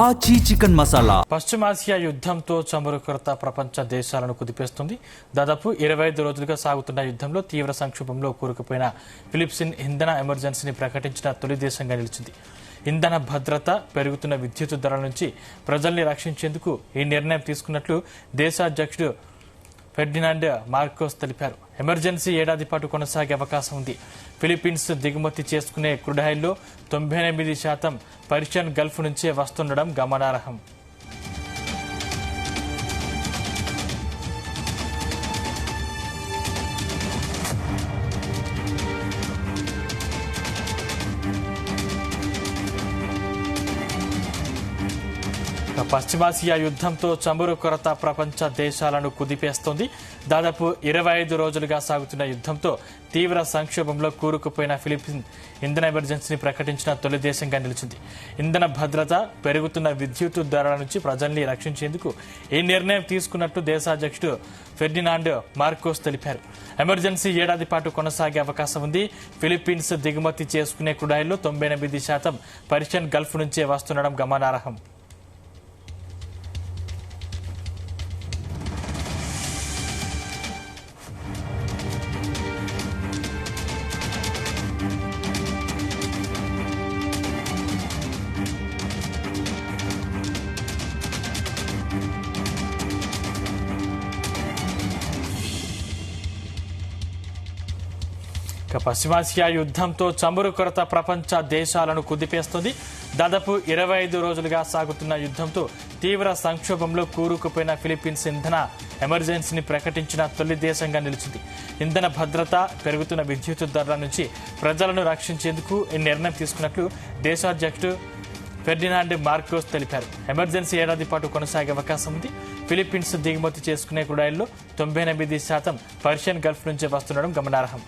ఆచి చికెన్ మసాలా పశ్చిమాసియా యుద్ధంతో చమురుకొరత ప్రపంచ దేశాలను కుదిపేస్తుంది. దాదాపు 25 రోజులుగా సాగుతున్న యుద్ధంలో తీవ్ర సంక్షోభంలో కూరుకుపోయిన ఫిలిప్పీన్స్ ఇంధన ఎమర్జెన్సీని ప్రకటించిన తొలి దేశంగా నిలిచింది. ఇంధన భద్రత, పెరుగుతున్న విద్యుత్ ధరల నుంచి ప్రజల్ని రక్షించేందుకు ఈ నిర్ణయం తీసుకున్నట్లు దేశాధ్యక్షుడు ఫెర్డినాండ్ మార్కోస్ తెలిపారు. ఎమర్జెన్సీ ఏడాది పాటు కొనసాగే అవకాశం ఉంది. ఫిలిప్పీన్స్ దిగుమతి చేసుకునే క్రూడ్ ఆయిల్లో 98% పర్షియన్ గల్ఫ్ నుంచే వస్తుండడం గమనార్హం. పశ్చిమాసియా యుద్ధంతో చమురు కొరత ప్రపంచ దేశాలను కుదిపేస్తోంది. దాదాపు 25 రోజులుగా సాగుతున్న యుద్ధంతో తీవ్ర సంక్షోభంలో కూరుకుపోయిన ఫిలిప్పీన్స్ ఇంధన ఎమర్జెన్సీని ప్రకటించిన తొలి దేశంగా నిలిచింది. ఇంధన భద్రత, పెరుగుతున్న విద్యుత్ ధరల నుంచి ప్రజల్ని రక్షించేందుకు ఈ నిర్ణయం తీసుకున్నట్టు దేశాధ్యక్షుడు ఫెర్డినాండ్ మార్కోస్ తెలిపారు. ఎమర్జెన్సీ ఏడాది పాటు కొనసాగే అవకాశం ఉంది. ఫిలిప్పీన్స్ దిగుమతి చేసుకునే క్రూడ్ ఆయిల్లో 98% పర్షియన్ గల్ఫ్ నుంచే వస్తుండడం గమనార్హం. పశ్చిమాసియా యుద్ధంతో చమురు కొరత ప్రపంచ దేశాలను కుదిపేస్తుంది. దాదాపు 25 రోజులుగా సాగుతున్న యుద్ధంతో తీవ్ర సంక్షోభంలో కూరుకుపోయిన ఫిలిప్పీన్స్ ఇంధన ఎమర్జెన్సీని ప్రకటించిన తొలి దేశంగా నిలిచింది. ఇంధన భద్రత, పెరుగుతున్న విద్యుత్ ధరల నుంచి ప్రజలను రక్షించేందుకు ఈ నిర్ణయం తీసుకున్నట్లు దేశాధ్యక్షుడు ఫెర్డినాండ్ మార్కోస్ తెలిపారు. ఎమర్జెన్సీ ఏడాది పాటు కొనసాగే అవకాశం ఉంది. ఫిలిప్పీన్స్ దిగుమతి చేసుకునే క్రూడ్ ఆయిల్లో 98% పర్షియన్ గల్ఫ్ నుంచే వస్తుండడం గమనార్హం.